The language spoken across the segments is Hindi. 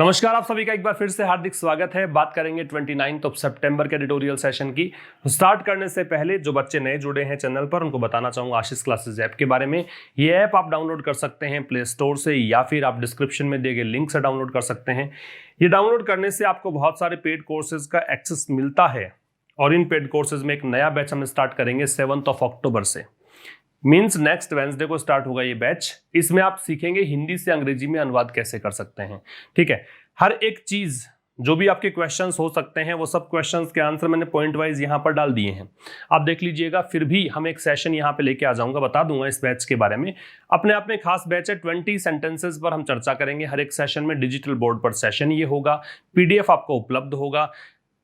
नमस्कार, आप सभी का एक बार फिर से हार्दिक स्वागत है। बात करेंगे 29 सितंबर के एडिटोरियल सेशन की। स्टार्ट करने से पहले जो बच्चे नए जुड़े हैं चैनल पर उनको बताना चाहूंगा आशीष क्लासेस ऐप के बारे में। ये ऐप आप डाउनलोड कर सकते हैं प्ले स्टोर से या फिर आप डिस्क्रिप्शन में दिए गए लिंक से डाउनलोड कर सकते हैं। ये डाउनलोड करने से आपको बहुत सारे पेड कोर्सेज का एक्सेस मिलता है और इन पेड कोर्सेज में एक नया बैच हम स्टार्ट करेंगे 7 अक्टूबर से, मीन्स नेक्स्ट वेंसडे को स्टार्ट होगा ये बैच। इसमें आप सीखेंगे हिंदी से अंग्रेजी में अनुवाद कैसे कर सकते हैं। ठीक है, हर एक चीज जो भी आपके क्वेश्चंस हो सकते हैं वो सब क्वेश्चंस के आंसर मैंने पॉइंट वाइज यहां पर डाल दिए हैं, आप देख लीजिएगा। फिर भी हम एक सेशन यहां पे लेके आ जाऊंगा, बता दूंगा इस बैच के बारे में। अपने आप में खास बैच है, 20 सेंटेंसेस पर हम चर्चा करेंगे हर एक सेशन में। डिजिटल बोर्ड पर सेशन ये होगा, पीडीएफ आपको उपलब्ध होगा।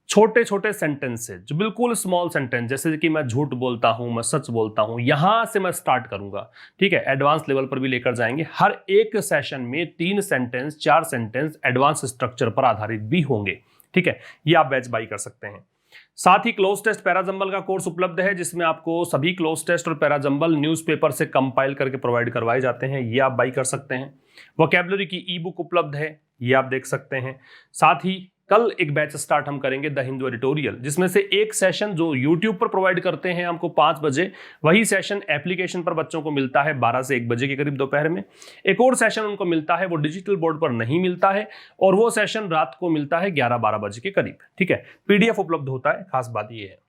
छोटे छोटे सेंटेंसेस जो बिल्कुल स्मॉल सेंटेंस, जैसे कि मैं झूठ बोलता हूं, मैं सच बोलता हूं, यहां से मैं स्टार्ट करूंगा। ठीक है, एडवांस लेवल पर भी लेकर जाएंगे। हर एक सेशन में 3 सेंटेंस 4 सेंटेंस एडवांस स्ट्रक्चर पर आधारित भी होंगे। ठीक है, ये आप बैच बाई कर सकते हैं। साथ ही क्लोज टेस्ट पैराजंबल का कोर्स उपलब्ध है, जिसमें आपको सभी क्लोज टेस्ट और पैराजंबल न्यूज़पेपर से कंपाइल करके प्रोवाइड करवाए जाते हैं, ये आप बाई कर सकते हैं। वोकैबुलरी की ई बुक उपलब्ध है, ये आप देख सकते हैं। साथ ही कल एक बैच स्टार्ट हम करेंगे द हिंदू एडिटोरियल, जिसमें से एक सेशन जो YouTube पर प्रोवाइड करते हैं हमको 5 बजे, वही सेशन एप्लीकेशन पर बच्चों को मिलता है 12 से 1 बजे के करीब दोपहर में। एक और सेशन उनको मिलता है, वो डिजिटल बोर्ड पर नहीं मिलता है, और वो सेशन रात को मिलता है 11-12 बजे के करीब। ठीक है, पीडीएफ उपलब्ध होता है, खास बात ये है।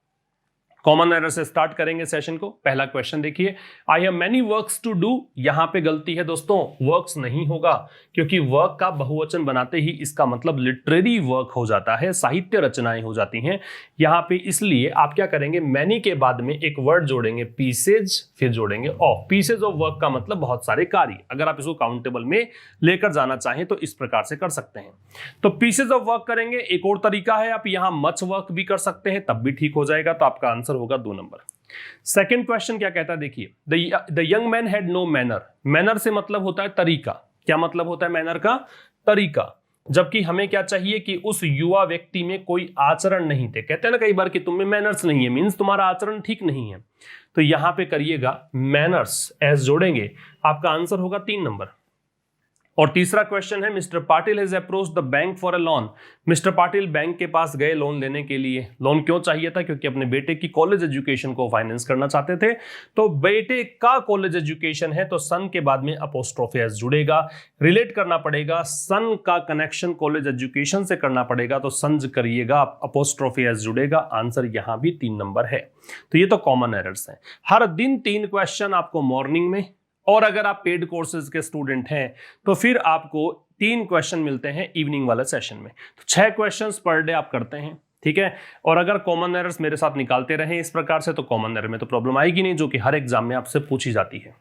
कॉमन एरर से स्टार्ट करेंगे सेशन को। पहला क्वेश्चन देखिए, I have many works to do. यहां पे गलती है दोस्तों, वर्क्स नहीं होगा, क्योंकि वर्क का बहुवचन बनाते ही इसका मतलब लिटरेरी वर्क हो जाता है, साहित्य रचनाएं हो जाती हैं यहां पे। इसलिए आप क्या करेंगे, मैनी के बाद में एक वर्ड जोड़ेंगे पीसेज, फिर जोड़ेंगे ऑफ। पीसेज ऑफ वर्क का मतलब बहुत सारे कार्य। अगर आप इसको काउंटेबल में लेकर जाना चाहें तो इस प्रकार से कर सकते हैं। तो पीसेज ऑफ वर्क करेंगे। एक और तरीका है, आप यहां मच वर्क भी कर सकते हैं, तब भी ठीक हो जाएगा। तो आपका आंसर होगा 2 नंबर। सेकंड क्वेश्चन क्या कहता है देखिए, the young man had no manner. Manner से मतलब होता है तरीका। क्या मतलब होता है मैनर का? तरीका। जबकि हमें क्या चाहिए कि उस युवा व्यक्ति में कोई आचरण नहीं थे। कहते हैं ना कई बार कि तुम में मैनर्स नहीं है, मींस तुम्हारा आचरण ठीक नहीं है। तो यहां पे करिएगा मैनर्स, एस जोड़ेंगे, आपका आंसर होगा 3 नंबर। और तीसरा क्वेश्चन है, mister Patil has approached the bank for a loan. Mister Patil bank के पास गए लोन लेने के लिए। लोन क्यों चाहिए था? क्योंकि अपने बेटे की कॉलेज एजुकेशन को फाइनेंस करना चाहते थे। तो बेटे का कॉलेज एजुकेशन है, तो सन के बाद में अपोस्ट्रोफी एस जुड़ेगा। रिलेट करना पड़ेगा, सन का कनेक्शन कॉलेज एजुकेशन से करना पड़ेगा, तो संज करिएगा, अपोस्ट्रोफी एस जुड़ेगा। आंसर यहां भी 3 नंबर है। तो ये तो कॉमन एरर्स हैं। हर दिन 3 क्वेश्चन आपको मॉर्निंग में, और अगर आप पेड कोर्सेज के स्टूडेंट हैं तो फिर आपको 3 क्वेश्चन मिलते हैं इवनिंग वाले सेशन में। तो 6 क्वेश्चंस पर डे आप करते हैं। ठीक है, और अगर कॉमन एरर्स मेरे साथ निकालते रहें इस प्रकार से, तो कॉमन एरर में तो प्रॉब्लम आएगी नहीं, जो कि हर एग्जाम में आपसे पूछी जाती है।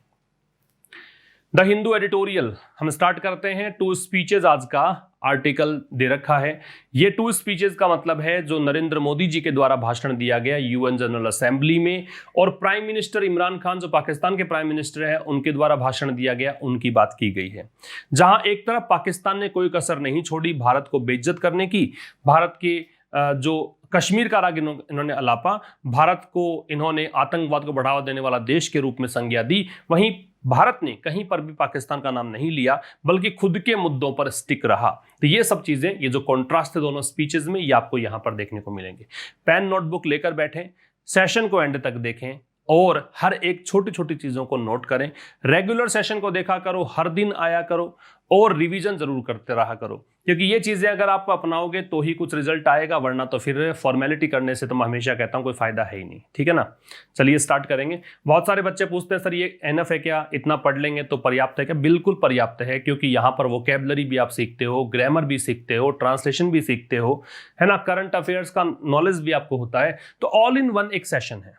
द हिंदू एडिटोरियल हम स्टार्ट करते हैं। 2 स्पीचेज आज का आर्टिकल दे रखा है। ये 2 स्पीचेज का मतलब है जो नरेंद्र मोदी जी के द्वारा भाषण दिया गया यूएन जनरल असेंबली में, और प्राइम मिनिस्टर इमरान खान जो पाकिस्तान के प्राइम मिनिस्टर है उनके द्वारा भाषण दिया गया, उनकी बात की गई है। जहां एक तरफ पाकिस्तान ने कोई कसर नहीं छोड़ी भारत को बेइज्जत करने की, भारत के जो कश्मीर का राग इन्होंने अलापा, भारत को इन्होंने आतंकवाद को बढ़ावा देने वाला देश के रूप में संज्ञा दी, वहीं भारत ने कहीं पर भी पाकिस्तान का नाम नहीं लिया, बल्कि खुद के मुद्दों पर स्टिक रहा। तो ये सब चीजें, ये जो कॉन्ट्रास्ट है दोनों स्पीचेस में, ये आपको यहां पर देखने को मिलेंगे। पेन नोटबुक लेकर बैठें, सेशन को एंड तक देखें और हर एक छोटी छोटी चीजों को नोट करें। रेगुलर सेशन को देखा करो, हर दिन आया करो, और रिवीजन जरूर करते रहा करो, क्योंकि ये चीजें अगर आप अपनाओगे तो ही कुछ रिजल्ट आएगा, वरना तो फिर फॉर्मेलिटी करने से तो मैं हमेशा कहता हूं कोई फायदा है ही नहीं। ठीक है ना, चलिए स्टार्ट करेंगे। बहुत सारे बच्चे पूछते हैं सर ये एनफ है क्या, इतना पढ़ लेंगे तो पर्याप्त है क्या? बिल्कुल पर्याप्त है, क्योंकि यहां पर वोकैबुलरी भी आप सीखते हो, ग्रामर भी सीखते हो, ट्रांसलेशन भी सीखते हो, है ना, करंट अफेयर्स का नॉलेज भी आपको होता है। तो ऑल इन वन एक सेशन है,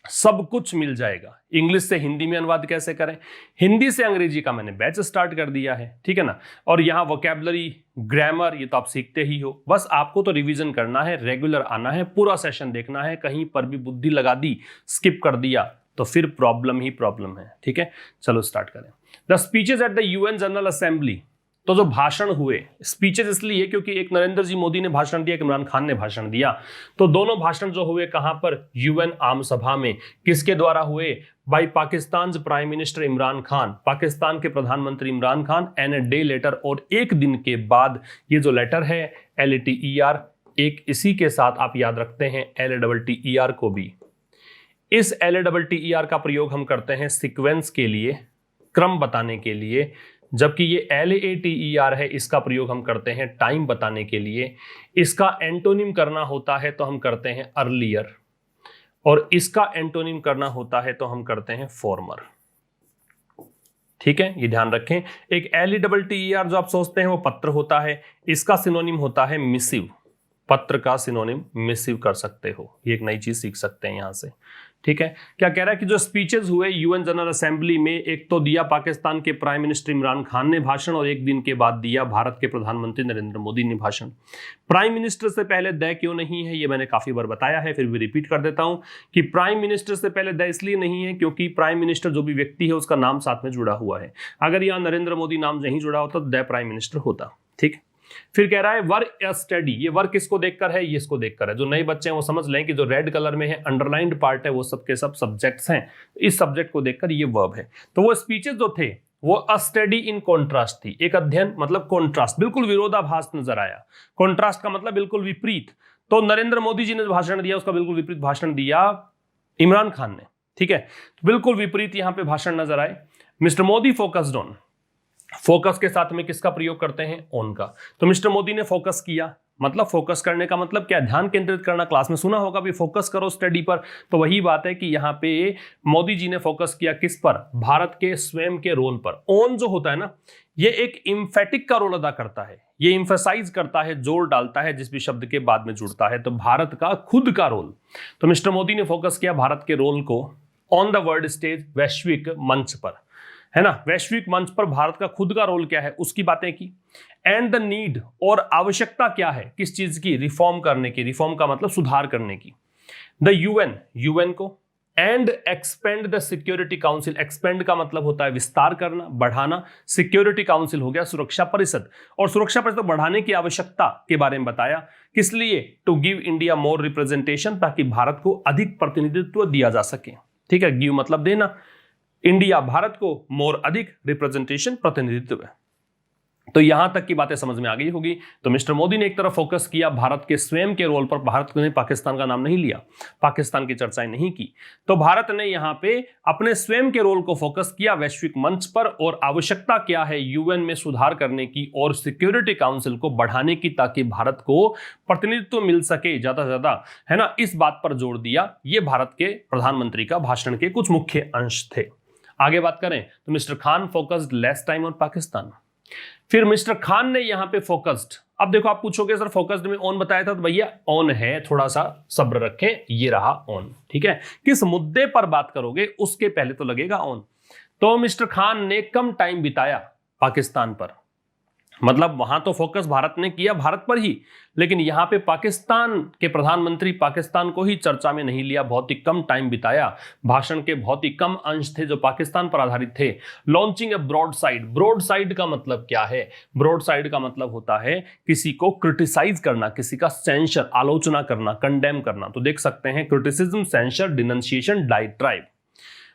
सब कुछ मिल जाएगा। इंग्लिश से हिंदी में अनुवाद कैसे करें, हिंदी से अंग्रेजी का मैंने बैच स्टार्ट कर दिया है। ठीक है ना, और यहां वोकैबुलरी, ग्रामर, ये तो आप सीखते ही हो। बस आपको तो रिवीजन करना है, रेगुलर आना है, पूरा सेशन देखना है। कहीं पर भी बुद्धि लगा दी, स्किप कर दिया, तो फिर प्रॉब्लम ही प्रॉब्लम है। ठीक है, चलो स्टार्ट करें। The speeches at the UN general assembly. तो जो भाषण हुए, स्पीचेस इसलिए क्योंकि एक नरेंद्र जी मोदी ने भाषण दिया, एक इमरान खान ने भाषण दिया, तो दोनों भाषण जो हुए कहां पर, यूएन आम सभा में। किसके द्वारा हुए, by Pakistan prime minister Imran Khan, Pakistan के प्रधानमंत्री Imran Khan, and a day letter, और एक दिन के बाद। ये जो लेटर है LATER, एक इसी के साथ आप याद रखते हैं LATTER को भी। इस LATTER का प्रयोग हम करते हैं सीक्वेंस के लिए, क्रम बताने के लिए, जबकि ये LATER है, इसका प्रयोग हम करते हैं टाइम बताने के लिए। इसका एंटोनिम करना होता है तो हम करते हैं अर्लियर, और इसका एंटोनिम करना होता है तो हम करते हैं फॉर्मर। ठीक है, ये ध्यान रखें। एक LATTER जो आप सोचते हैं वो पत्र होता है, इसका सिनोनिम होता है मिसिव। पत्र का सिनोनिम मिसिव कर सकते हो, ये एक नई चीज सीख सकते हैं यहां से। ठीक है, क्या कह रहा है कि जो स्पीचेस हुए यूएन जनरल असेंबली में, एक तो दिया पाकिस्तान के प्राइम मिनिस्टर इमरान खान ने भाषण, और एक दिन के बाद दिया भारत के प्रधानमंत्री नरेंद्र मोदी ने भाषण। प्राइम मिनिस्टर से पहले द क्यों नहीं है, ये मैंने काफी बार बताया है, फिर भी रिपीट कर देता हूं कि प्राइम मिनिस्टर से पहले द इसलिए नहीं है क्योंकि प्राइम मिनिस्टर जो भी व्यक्ति है उसका नाम साथ में जुड़ा हुआ है। अगर यहां नरेंद्र मोदी नाम नहीं जुड़ा होता तो द प्राइम मिनिस्टर होता। ठीक है, फिर कह रहा है वर्क ए स्टडी, ये वर्क किसको देखकर है, ये इसको देखकर है। जो नए बच्चे हैं वो समझ लें कि जो रेड कलर में है अंडरलाइंड पार्ट है वो सब के सब सब्जेक्ट्स हैं, इस सब्जेक्ट को देखकर ये वर्ब है। तो वो स्पीचेस जो थे वो अ स्टडी इन कॉन्ट्रास्ट थी, एक अध्ययन मतलब कॉन्ट्रास्ट, बिल्कुल विरोधाभास नजर आया। कॉन्ट्रास्ट का मतलब बिल्कुल विपरीत। तो नरेंद्र मोदी जी ने भाषण दिया उसका बिल्कुल विपरीत भाषण दिया इमरान खान ने। ठीक है, तो बिल्कुल विपरीत यहां पे भाषण नजर आए। Mister Modi focused on, focus के साथ में किसका प्रयोग करते हैं, ऑन का। तो मिस्टर मोदी ने फोकस किया, मतलब फोकस करने का मतलब क्या, ध्यान केंद्रित करना। क्लास में सुना होगा भी फोकस करो स्टडी पर, तो वही बात है कि यहाँ पे मोदी जी ने फोकस किया किस पर, भारत के स्वयं के रोल पर। ऑन जो होता है ना, ये एक इम्फेटिक का रोल अदा करता है, ये इम्फेसाइज करता है, जोर डालता है जिस भी शब्द के बाद में जुड़ता है। तो भारत का खुद का रोल, तो मिस्टर मोदी ने फोकस किया भारत के रोल को ऑन द वर्ल्ड स्टेज, वैश्विक मंच पर, है ना। वैश्विक मंच पर भारत का खुद का रोल क्या है उसकी बातें की। एंड द नीड, और आवश्यकता क्या है किस चीज की, रिफॉर्म करने की। रिफॉर्म का मतलब सुधार करने की। द यूएन को, and expand the security council, expand का मतलब होता है विस्तार करना, बढ़ाना। सिक्योरिटी काउंसिल हो गया सुरक्षा परिषद, और सुरक्षा परिषद बढ़ाने की आवश्यकता के बारे में बताया। किस लिए, to give India more representation, ताकि भारत को अधिक प्रतिनिधित्व दिया जा सके। ठीक है, गिव मतलब देना, इंडिया भारत को, मोर अधिक, रिप्रेजेंटेशन प्रतिनिधित्व। तो यहां तक की बातें समझ में आ गई होगी। तो मिस्टर मोदी ने एक तरफ फोकस किया भारत के स्वयं के रोल पर, भारत ने पाकिस्तान का नाम नहीं लिया, पाकिस्तान की चर्चाएं नहीं की। तो भारत ने यहां पे अपने स्वयं के रोल को फोकस किया वैश्विक मंच पर, और आवश्यकता क्या है यूएन में सुधार करने की और सिक्योरिटी काउंसिल को बढ़ाने की, ताकि भारत को प्रतिनिधित्व मिल सके ज्यादा से ज्यादा, है ना। इस बात पर जोर दिया। ये भारत के प्रधानमंत्री का भाषण के कुछ मुख्य अंश थे। आगे बात करें तो mister Khan focused less time on Pakistan. फिर मिस्टर खान ने यहां पे फोकस्ड, अब देखो आप पूछोगे सर फोकस्ड में ऑन बताया था, तो भैया ऑन है, थोड़ा सा सब्र रखें, ये रहा ऑन। ठीक है, किस मुद्दे पर बात करोगे उसके पहले तो लगेगा ऑन। तो मिस्टर खान ने कम टाइम बिताया पाकिस्तान पर, मतलब वहां तो फोकस भारत ने किया भारत पर ही, लेकिन यहां पे पाकिस्तान के प्रधानमंत्री पाकिस्तान को ही चर्चा में नहीं लिया, बहुत ही कम टाइम बिताया। भाषण के बहुत ही कम अंश थे जो पाकिस्तान पर आधारित थे। Launching a broadside, broadside का मतलब क्या है, ब्रॉड साइड का मतलब होता है किसी को क्रिटिसाइज करना, किसी का सेंसर, आलोचना करना, कंडेम करना। तो देख सकते हैं क्रिटिसिज्म, सेंसर, डिनंसिएशन, डाइट्राइब।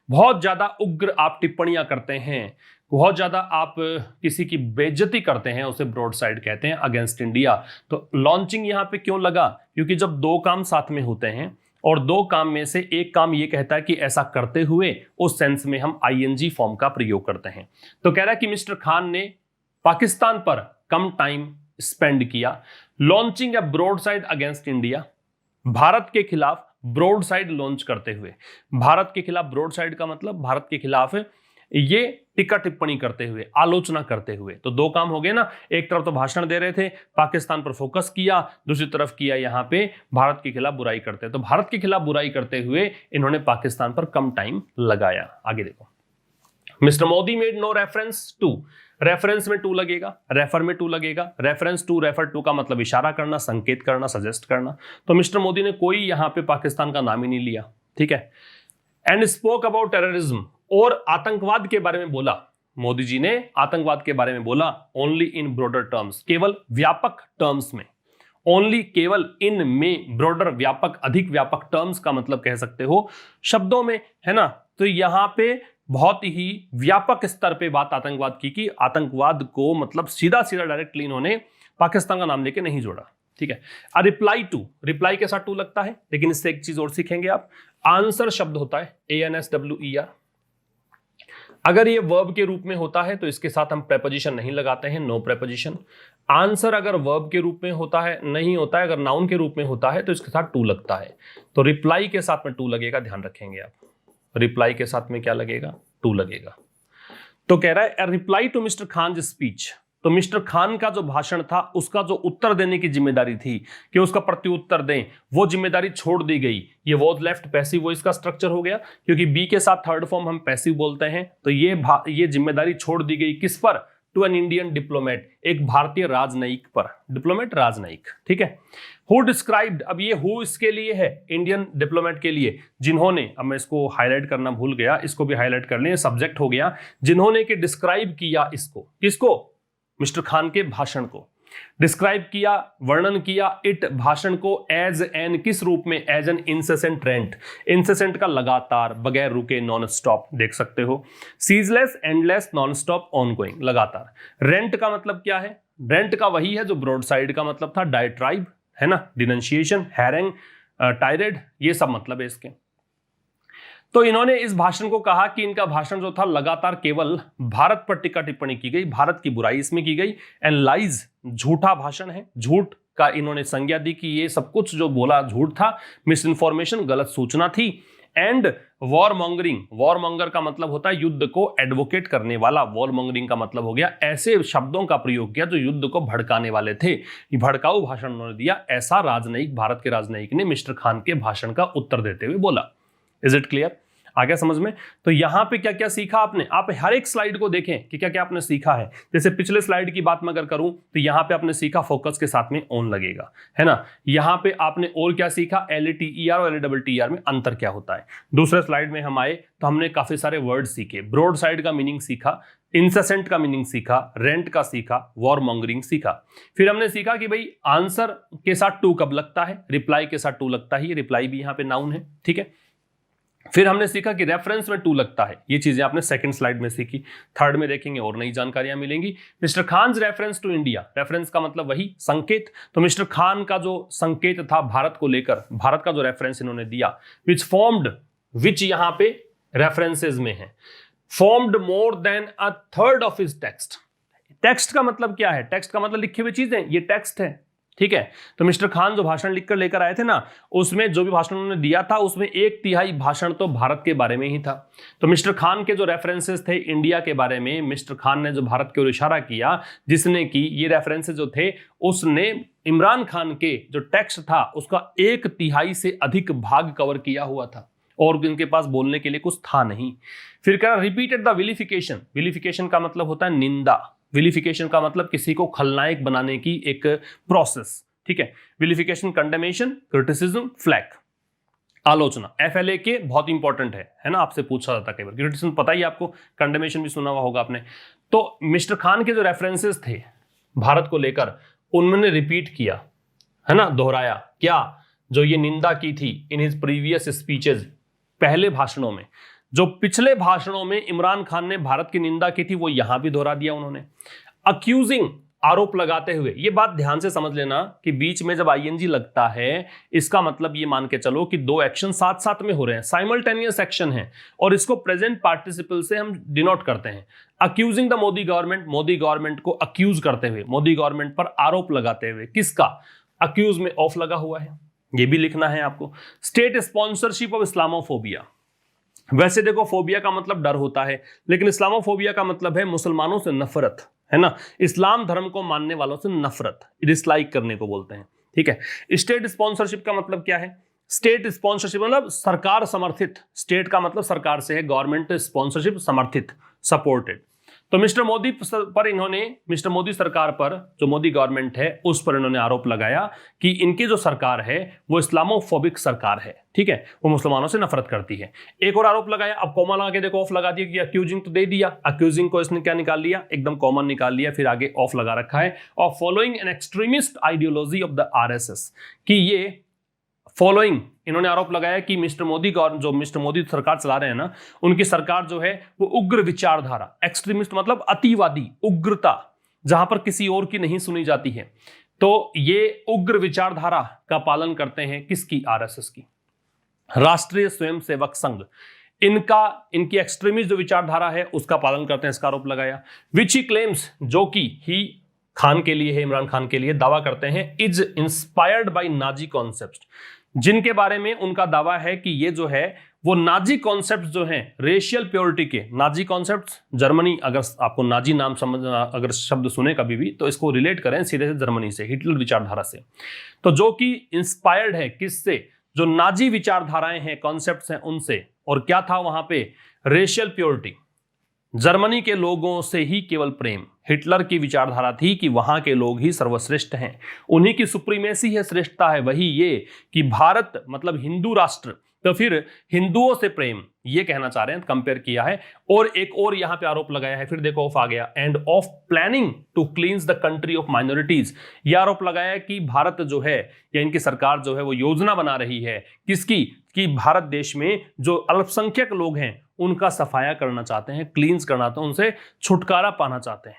बहुत ज्यादा उग्र आप टिप्पणियां करते हैं, बहुत ज्यादा आप किसी की बेइज्जती करते हैं, उसे ब्रॉड साइड कहते हैं अगेंस्ट इंडिया। तो लॉन्चिंग यहां पे क्यों लगा, क्योंकि जब दो काम साथ में होते हैं और दो काम में से एक काम ये कहता है कि ऐसा करते हुए, उस सेंस में हम आईएनजी फॉर्म का प्रयोग करते हैं। तो कह रहा है कि मिस्टर खान ने पाकिस्तान पर कम टाइम स्पेंड किया। Launching a broadside against India, Bharat के खिलाफ ब्रॉड साइड लॉन्च करते हुए। भारत के खिलाफ ब्रॉड साइड का मतलब भारत के खिलाफ ये टिक्का टिप्पणी करते हुए, आलोचना करते हुए। तो दो काम हो गए ना, एक तरफ तो भाषण दे रहे थे, पाकिस्तान पर फोकस किया, दूसरी तरफ किया यहां पे भारत के खिलाफ बुराई करते। तो भारत के खिलाफ बुराई करते हुए इन्होंने पाकिस्तान पर कम टाइम लगाया। आगे देखो, mister Modi made no reference to, reference में टू लगेगा, रेफर में टू लगेगा। रेफरेंस टू, रेफर टू का मतलब इशारा करना, संकेत करना, सजेस्ट करना। तो मिस्टर मोदी ने कोई यहां पे पाकिस्तान का नाम ही नहीं लिया। ठीक है, एंड स्पोक अबाउट टेररिज्म, और आतंकवाद के बारे में बोला। मोदी जी ने आतंकवाद के बारे में बोला ओनली इन ब्रॉडर टर्म्स, केवल व्यापक टर्म्स में, ओनली केवल इन में, ब्रॉडर व्यापक, अधिक व्यापक टर्म्स का मतलब कह सकते हो शब्दों में, है ना। तो यहां पे बहुत ही व्यापक स्तर पे बात आतंकवाद की कि आतंकवाद को मतलब सीधा सीधा डायरेक्टली इन्होंने पाकिस्तान का नाम लेके नहीं जोड़ा, ठीक है। रिप्लाई टू, रिप्लाई के साथ टू लगता है, लेकिन इससे एक चीज और सीखेंगे आप, आंसर शब्द होता है ANSWER। अगर ये वर्ब के रूप में होता है तो इसके साथ हम प्रेपोजिशन नहीं लगाते हैं, नो प्रेपोजिशन। आंसर अगर वर्ब के रूप में होता है, नहीं होता है, अगर नाउन के रूप में होता है तो इसके साथ टू लगता है। तो रिप्लाई के साथ में टू लगेगा, ध्यान रखेंगे आप, रिप्लाई के साथ में क्या लगेगा, टू लगेगा। तो कह रहा है reply to mister Khan speech, तो मिस्टर खान का जो भाषण था उसका जो उत्तर देने की जिम्मेदारी थी कि उसका प्रत्युत्तर दें, वो जिम्मेदारी छोड़ दी गई। ये वॉज लेफ्ट पैसिव वॉइस का स्ट्रक्चर हो गया, क्योंकि बी के साथ थर्ड फॉर्म हम पैसिव बोलते हैं। तो ये जिम्मेदारी छोड़ दी गई किस पर, टू एन इंडियन डिप्लोमेट, एक भारतीय राजनयिक पर, डिप्लोमेट राजनयिक, ठीक है। हु डिस्क्राइब्ड, अब ये हु इसके लिए है, इंडियन डिप्लोमेट के लिए, जिन्होंने, अब मैं इसको हाईलाइट करना भूल गया, इसको भी हाईलाइट कर लें, सब्जेक्ट हो गया, जिन्होंने कि डिस्क्राइब किया इसको, किसको, मिस्टर खान के भाषण को डिस्क्राइब किया, वर्णन किया, इट भाषण को, एज एन, किस रूप में, as an incessant rant, incessant का लगातार, बगैर रुके, नॉन स्टॉप, देख सकते हो, ceaseless, endless, non stop, ongoing, लगातार। रेंट का मतलब क्या है, रेंट का वही है जो ब्रॉड साइड का मतलब था, डायट्राइब, है ना, डिनंशिएशन, हैरेंग, टायरेड, ये सब मतलब है इसके। तो इन्होंने इस भाषण को कहा कि इनका भाषण जो था लगातार केवल भारत पर टीका टिप्पणी की गई, भारत की बुराई इसमें की गई, एंड लाइज, झूठा भाषण है, झूठ का इन्होंने संज्ञा दी कि ये सब कुछ जो बोला झूठ था, मिस इन्फॉर्मेशन, गलत सूचना थी, and war mongering, war monger का मतलब होता है युद्ध को एडवोकेट करने वाला, वॉर मॉन्गरिंग का मतलब हो गया ऐसे शब्दों का प्रयोग किया जो युद्ध को भड़काने वाले थे, भड़काऊ भाषण उन्होंने दिया, ऐसा राजनयिक, भारत के राजनयिक ने मिस्टर खान के भाषण का उत्तर देते हुए बोला। इज इट क्लियर, आ गया समझ में। तो यहां पे क्या क्या सीखा आपने, आप हर एक स्लाइड को देखें कि क्या क्या आपने सीखा है। जैसे पिछले स्लाइड की बात मैं अगर करूं तो यहां पे आपने सीखा फोकस के साथ में ऑन लगेगा, है ना। यहां पे आपने और क्या सीखा, LATER और LATTER में अंतर क्या होता है। दूसरे स्लाइड में हम आए तो हमने काफी सारे वर्ड सीखे, ब्रॉड साइड का मीनिंग सीखा, इंसेसेंट का मीनिंग सीखा, रेंट का सीखा, वॉर मॉन्गरिंग सीखा। फिर हमने सीखा कि भाई आंसर के साथ टू कब लगता है, रिप्लाई के साथ टू लगता है, रिप्लाई भी यहां पे नाउन है, ठीक है। फिर हमने सीखा कि रेफरेंस में टू लगता है, ये चीजें आपने सेकंड स्लाइड में सीखी। थर्ड में देखेंगे और नई जानकारियां मिलेंगी। Mister Khan reference to India, reference का मतलब वही संकेत, तो मिस्टर खान का जो संकेत था भारत को लेकर, भारत का जो रेफरेंस इन्होंने दिया, विच फॉर्म्ड, विच यहां पे रेफरेंसेस में है, formed more than a third of his text. Text का मतलब क्या है, टेक्स्ट का मतलब लिखे हुए चीजें, ये टेक्स्ट है, ठीक है। तो मिस्टर खान जो भाषण लिखकर लेकर आए थे ना, उसमें जो भी भाषण उन्होंने दिया था उसमें 1/3 भाषण तो भारत के बारे में ही था। तो मिस्टर खान के जो रेफरेंसेस थे इंडिया के बारे में, मिस्टर खान ने जो भारत की ओर इशारा किया, जिसने की ये रेफरेंसेस जो थे, उसने इमरान खान के जो टेक्स्ट था उसका 1/3 से अधिक भाग कवर किया हुआ था और इनके पास बोलने के लिए कुछ था नहीं। फिर कह रिपीटेड द विलिफिकेशन, विलिफिकेशन का मतलब होता है निंदा, विलिफिकेशन का मतलब किसी को खलनायक बनाने की एक प्रोसेस, ठीक है। विलिफिकेशन, कंडेमेशन, क्रिटिसिज्म, फ्लैग, आलोचना, FLA के बहुत इंपॉर्टेंट है ना, आपसे पूछा जाता कई बार। क्रिटिसिज्म पता ही आपको, कंडेमेशन भी सुना हुआ होगा आपने। तो मिस्टर खान के जो रेफरेंसेस थे भारत को लेकर, उन्होंने रिपीट किया, है ना, दोहराया, क्या, जो ये निंदा की थी इन हिज प्रीवियस स्पीचेस, पहले भाषणों में, जो पिछले भाषणों में इमरान खान ने भारत की निंदा की थी वो यहां भी दोहरा दिया उन्होंने। अक्यूजिंग, आरोप लगाते हुए, ये बात ध्यान से समझ लेना कि बीच में जब ING लगता है इसका मतलब ये मान के चलो कि दो एक्शन साथ साथ में हो रहे हैं, साइमल्टेनियस एक्शन है, और इसको प्रेजेंट पार्टिसिपल से हम डिनोट करते हैं। Accusing the Modi government, Modi government को अक्यूज करते हुए, मोदी गवर्नमेंट पर आरोप लगाते हुए, किसका, अक्यूज में ऑफ लगा हुआ है, ये भी लिखना है आपको। स्टेट स्पॉन्सरशिप ऑफ इस्लामोफोबिया, वैसे देखो फोबिया का मतलब डर होता है, लेकिन इस्लामोफोबिया का मतलब है मुसलमानों से नफरत, है ना, इस्लाम धर्म को मानने वालों से नफरत, डिसलाइक करने को बोलते हैं, ठीक है। स्टेट स्पॉन्सरशिप का मतलब क्या है, स्टेट स्पॉन्सरशिप मतलब सरकार समर्थित, स्टेट का मतलब सरकार से है, गवर्नमेंट स्पॉन्सरशिप समर्थित, सपोर्टेड। तो मिस्टर मोदी सरकार पर, जो मोदी गवर्नमेंट है उस पर इन्होंने आरोप लगाया कि इनकी जो सरकार है वो इस्लामोफोबिक सरकार है, ठीक है, वो मुसलमानों से नफरत करती है। एक और आरोप लगाया, अब कॉमा लगा के देखो, ऑफ लगा दिया कि अक्यूजिंग तो दे दिया, अक्यूजिंग को इसने क्या निकाल लिया, एकदम कॉमन निकाल लिया, फिर आगे ऑफ लगा रखा है, और following an extremist ideology of the RSS, कि ये फॉलोइंग, इन्होंने आरोप लगाया कि मिस्टर मोदी सरकार चला रहे हैं ना, उनकी सरकार जो है वो उग्र विचारधारा, एक्सट्रीमिस्ट मतलब अतिवादी, उग्रता, जहां पर किसी और की नहीं सुनी जाती है, तो ये उग्र विचारधारा का पालन करते हैं, किसकी, आरएसएस की, राष्ट्रीय स्वयंसेवक संघ, इनकी एक्सट्रीमिस्ट जो विचारधारा है उसका पालन करते हैं, इसका आरोप लगाया। विच ही क्लेम्स, जो कि ही खान के लिए है, इमरान खान के लिए दावा करते हैं, is inspired by Nazi concept, जिनके बारे में उनका दावा है कि ये जो है वो नाजी कॉन्सेप्ट जो हैं रेशियल प्योरिटी के, नाजी कॉन्सेप्ट, जर्मनी, अगर आपको नाजी नाम समझना, अगर शब्द सुने कभी भी तो इसको रिलेट करें सीधे से जर्मनी से, हिटलर विचारधारा से, तो जो कि इंस्पायर्ड है किससे, जो नाजी विचारधाराएं हैं, कॉन्सेप्ट्स हैं उनसे, और क्या था वहां पे, रेशियल प्योरिटी, जर्मनी के लोगों से ही केवल प्रेम, हिटलर की विचारधारा थी कि वहां के लोग ही सर्वश्रेष्ठ हैं, उन्हीं की सुप्रीमेसी है, श्रेष्ठता है, वही ये कि भारत मतलब हिंदू राष्ट्र, तो फिर हिंदुओं से प्रेम, ये कहना चाह रहे हैं, कंपेयर किया है। और एक और यहां पे आरोप लगाया है, फिर देखो ऑफ आ गया, end of planning to cleanse the country of minorities, यह आरोप लगाया कि भारत जो है या इनकी सरकार जो है वो योजना बना रही है, किसकी, कि भारत देश में जो अल्पसंख्यक लोग हैं उनका सफाया करना चाहते हैं, क्लींस करना चाहते हैं, उनसे छुटकारा पाना चाहते हैं,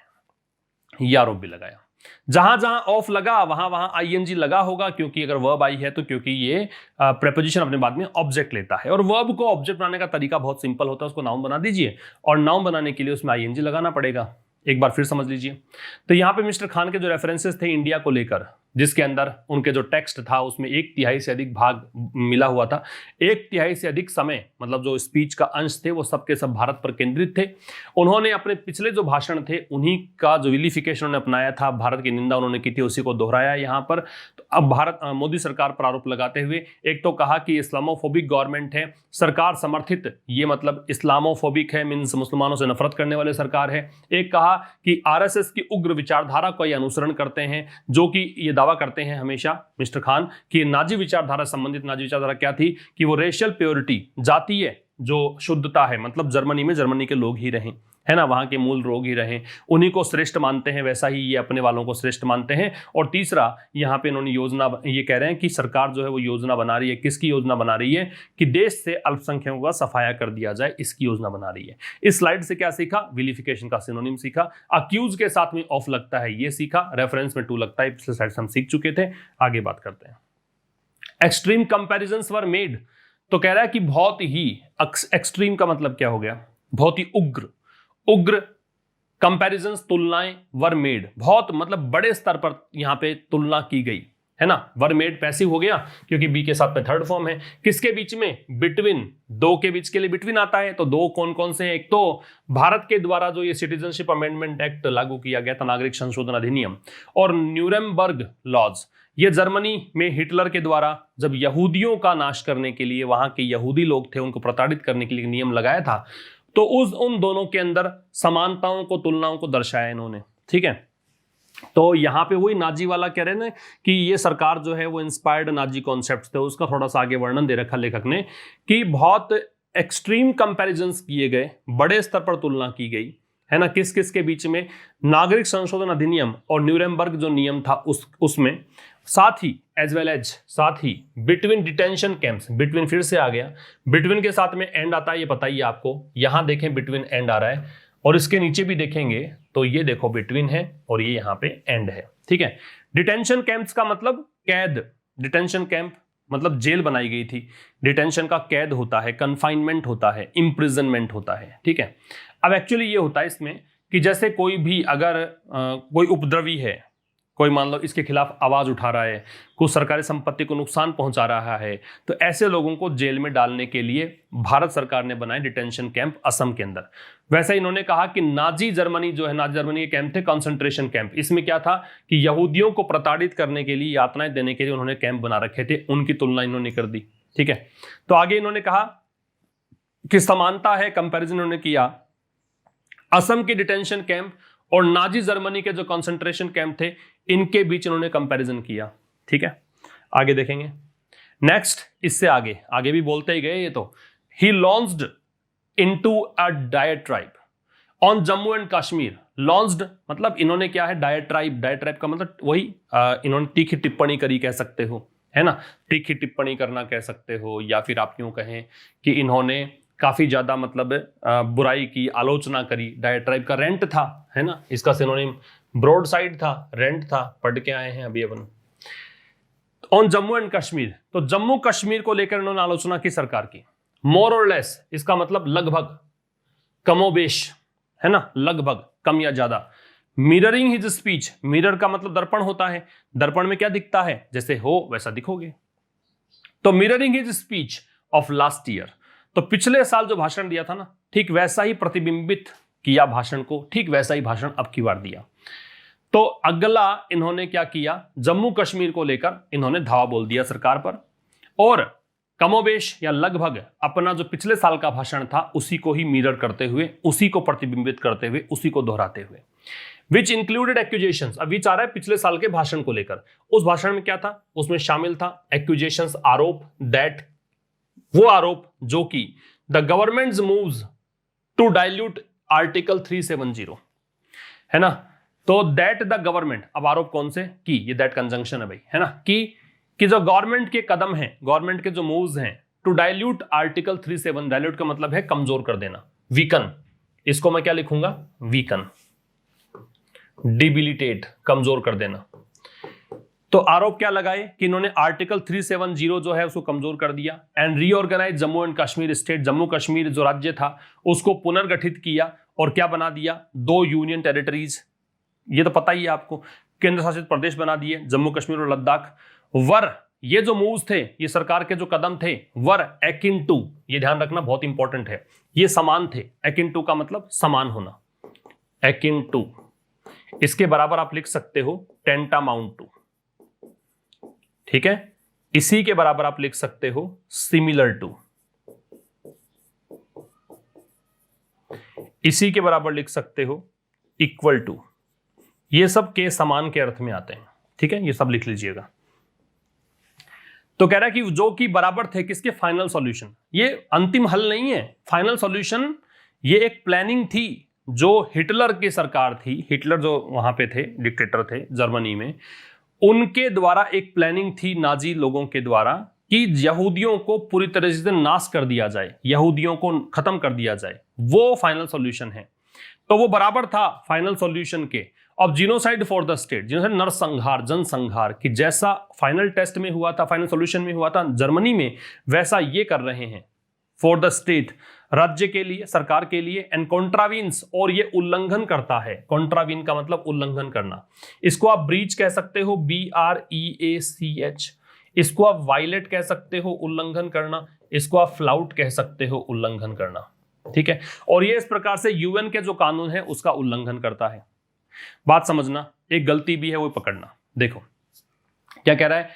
यह आरोप भी लगाया। जहां जहां ऑफ लगा वहां वहां आईएनजी लगा होगा, क्योंकि अगर वर्ब आई है तो क्योंकि ये प्रेपोजिशन अपने बाद में ऑब्जेक्ट लेता है, और वर्ब को ऑब्जेक्ट बनाने का तरीका बहुत सिंपल होता है, उसको नाउन बना दीजिए, और नाउन बनाने के लिए उसमें आईएनजी लगाना पड़ेगा। एक बार फिर समझ लीजिए, तो यहां पे मिस्टर खान के जो रेफरेंसेस थे इंडिया को लेकर, जिसके अंदर उनके जो टेक्स्ट था उसमें 1/3 से अधिक भाग मिला हुआ था, 1/3 से अधिक समय, मतलब जो स्पीच का अंश थे वो सबके सब भारत पर केंद्रित थे। उन्होंने अपने पिछले जो भाषण थे उन्हीं का जो विलिफिकेशन उन्होंने अपनाया था, भारत की निंदा उन्होंने की थी, उसी को दोहराया यहाँ पर। तो अब मोदी सरकार पर आरोप लगाते हुए एक तो कहा कि इस्लामोफोबिक गवर्नमेंट है, सरकार समर्थित, ये मतलब इस्लामोफोबिक है, मीन्स मुसलमानों से नफरत करने वाले सरकार है। एक कहा कि आरएसएस की उग्र विचारधारा का ये अनुसरण करते हैं, जो कि ये दावा करते हैं हमेशा मिस्टर खान कि नाजी विचारधारा, संबंधित नाजी विचारधारा क्या थी, कि वो रेशियल प्योरिटी, जातीय जो शुद्धता है, मतलब जर्मनी में जर्मनी के लोग ही रहें, है ना, वहां के मूल लोग ही रहें, उन्हीं को श्रेष्ठ मानते हैं, वैसा ही ये अपने वालों को श्रेष्ठ मानते हैं। और तीसरा, यहाँ पे इन्होंने योजना, ये कह रहे हैं कि सरकार जो है वो योजना बना रही है, किसकी योजना बना रही है, कि देश से अल्पसंख्यकों का सफाया कर दिया जाए, इसकी योजना बना रही है। इस स्लाइड से क्या सीखा, विलिफिकेशन का सिनोनिम सीखा, अक्यूज के साथ में ऑफ लगता है ये सीखा, रेफरेंस में टू लगता है, पिछले स्लाइड से हम सीख चुके थे। आगे बात करते हैं। एक्सट्रीम कंपैरिजंस वर मेड, तो कह रहा है कि बहुत ही एक्सट्रीम का मतलब क्या हो गया, बहुत ही उग्र कंपैरिजंस, तुलनाएं, वर मेड, बहुत मतलब बड़े स्तर पर यहां पे तुलना की गई, है ना। वर मेड पैसिव हो गया क्योंकि बी के साथ में थर्ड फॉर्म है, किसके बीच में, बिटवीन, दो के बीच के लिए बिटवीन आता है, तो दो कौन कौन से हैं, एक तो भारत के द्वारा जो ये सिटीजनशिप अमेंडमेंट एक्ट लागू किया गया था, नागरिक संशोधन अधिनियम, और न्यूरेमबर्ग लॉज, ये जर्मनी में हिटलर के द्वारा जब यहूदियों का नाश करने के लिए, वहां के यहूदी लोग थे उनको प्रताड़ित करने के लिए नियम लगाया था, तो उन दोनों के अंदर समानताओं को, तुलनाओं को दर्शाया इन्होंने, ठीक है। तो यहां पे वही नाजी वाला कह रहे हैं कि ये सरकार जो है वो इंस्पायर्ड नाजी कॉन्सेप्ट थे, उसका थोड़ा सा आगे वर्णन दे रखा लेखक ने कि बहुत एक्सट्रीम कंपैरिजंस किए गए, बड़े स्तर पर तुलना की गई, है ना, किस किस के बीच में, नागरिक संशोधन अधिनियम और न्यूरेमबर्ग जो नियम था उसमें, साथ ही एज वेल एज, साथ ही बिटवीन डिटेंशन कैंप्स, बिटवीन फिर से आ गया, बिटवीन के साथ में एंड आता है, ये पता ही आपको, यहां देखें बिटवीन एंड आ रहा है, और इसके नीचे भी देखेंगे तो ये देखो बिटवीन है और ये यहां पे एंड है, ठीक है। डिटेंशन कैंप्स का मतलब कैद, डिटेंशन कैंप मतलब जेल बनाई गई थी, डिटेंशन का कैद होता है, कन्फाइनमेंट होता है, इम्प्रिजनमेंट होता है, ठीक है। अब एक्चुअली ये होता है इसमें कि जैसे कोई भी अगर कोई उपद्रवी है, कोई मान लो इसके खिलाफ आवाज उठा रहा है, कुछ सरकारी संपत्ति को नुकसान पहुंचा रहा है, तो ऐसे लोगों को जेल में डालने के लिए भारत सरकार ने बनाए डिटेंशन कैंप असम के अंदर। वैसे इन्होंने कहा कि नाजी जर्मनी जो है, नाजी जर्मनी के कैंप थे कंसंट्रेशन कैंप, इसमें क्या था कि यहूदियों को प्रताड़ित करने के लिए, यातनाएं देने के लिए उन्होंने कैंप बना रखे थे, उनकी तुलना इन्होंने कर दी, ठीक है। तो आगे इन्होंने कहा कि समानता है, कंपैरिजन उन्होंने किया असम के डिटेंशन कैंप और नाजी जर्मनी के जो कंसंट्रेशन कैंप थे, इनके बीच इन्होंने कंपैरिजन किया। ठीक है, आगे देखेंगे। नेक्स्ट, इससे आगे आगे भी बोलते ही गए ये तो। He launched into a diatribe on Jammu and Kashmir. Launched मतलब इन्होंने क्या है, डायट्राइब। डायट्राइब का मतलब वही इन्होंने तीखी टिप्पणी करी कह सकते हो, है ना, तीखी टिप्पणी करना कह सकते हो, या फिर आप यूं कहें कि इन्होंने काफी ज्यादा मतलब बुराई की, आलोचना करी। डायट्राइब का रेंट था, है ना, इसका सिनोनिम ब्रॉड साइड था, रेंट था, पढ़ के आए हैं अभी अपन। ऑन जम्मू एंड कश्मीर, तो जम्मू कश्मीर को लेकर इन्होंने आलोचना की सरकार की। मोर और लेस, इसका मतलब लगभग, कमोबेश, है ना, लगभग, कम या ज्यादा। मिररिंग हिज स्पीच, मिरर का मतलब दर्पण होता है, दर्पण में क्या दिखता है, जैसे हो वैसा दिखोगे। तो mirroring his speech of last year, तो पिछले साल जो भाषण दिया था ना, ठीक वैसा ही प्रतिबिंबित किया भाषण को, ठीक वैसा ही भाषण अब की बार दिया। तो अगला इन्होंने क्या किया, जम्मू कश्मीर को लेकर इन्होंने धावा बोल दिया सरकार पर, और कमोबेश या लगभग अपना जो पिछले साल का भाषण था उसी को ही मिरर करते हुए, उसी को प्रतिबिंबित करते हुए, उसी को दोहराते हुए। विच इंक्लूडेड एक्यूजेशंस, अब विच आ रहा है पिछले साल के भाषण को लेकर। उस भाषण में क्या था, उसमें शामिल था एक्यूजेशंस, आरोप, दैट, वो आरोप जो कि the government's moves to dilute article 370, है ना। तो दैट द गवर्नमेंट, अब आरोप कौन से, की, ये दैट कंजंक्शन है भाई, है ना, कि जो गवर्नमेंट के कदम हैं, गवर्नमेंट के जो मूव्स हैं, टू डाइल्यूट आर्टिकल 37, डाइल्यूट का मतलब है कमजोर कर देना, वीकन, इसको मैं क्या लिखूंगा, वीकन, डिबिलिटेट, कमजोर कर देना। तो आरोप क्या लगाए कि इन्होंने आर्टिकल 370 जो है उसको कमजोर कर दिया, and reorganise Jammu and Kashmir state, Jammu Kashmir जो राज्य था उसको पुनर्गठित किया, और क्या बना दिया, 2 यूनियन टेरिटरीज, ये तो पता ही है आपको, केंद्र शासित प्रदेश बना दिए, जम्मू कश्मीर और लद्दाख। वर, ये जो मूव्स थे, ये सरकार के जो कदम थे, वर एकिन टू, ये ध्यान रखना बहुत इंपॉर्टेंट है, ये समान थे। एकिन टू का मतलब समान होना, एकिन टू, इसके बराबर आप लिख सकते हो टेंटामाउंट टू, ठीक है, इसी के बराबर आप लिख सकते हो सिमिलर टू, इसी के बराबर लिख सकते हो इक्वल टू, ये सब के समान के अर्थ में आते हैं। ठीक है, ये सब लिख लीजिएगा। तो कह रहा है कि जो कि बराबर थे किसके, फाइनल सॉल्यूशन, ये अंतिम हल नहीं है, फाइनल सॉल्यूशन ये एक प्लानिंग थी जो हिटलर की सरकार थी, हिटलर जो वहां पे थे, डिक्टेटर थे जर्मनी में, उनके द्वारा एक प्लानिंग थी नाजी लोगों के द्वारा कि यहूदियों को पूरी तरह से नाश कर दिया जाए, यहूदियों को खत्म कर दिया जाए, वो फाइनल सॉल्यूशन है। तो वो बराबर था फाइनल सॉल्यूशन के। अब genocide for the state, genocide नरसंहार, जनसंहार, कि जैसा फाइनल टेस्ट में हुआ था, फाइनल सॉल्यूशन में हुआ था जर्मनी में, वैसा ये कर रहे हैं फॉर द स्टेट, राज्य के लिए, सरकार के लिए, एंड कॉन्ट्रावीन्स, और ये उल्लंघन करता है। कॉन्ट्रावीन का मतलब उल्लंघन करना, इसको आप ब्रीच कह सकते हो, BREACH, इसको आप वायलेट कह सकते हो, उल्लंघन करना, इसको आप फ्लाउट कह सकते हो, उल्लंघन करना। ठीक है, और ये इस प्रकार से यूएन के जो कानून है उसका उल्लंघन करता है। बात समझना, एक गलती भी है वो पकड़ना। देखो क्या कह रहा है,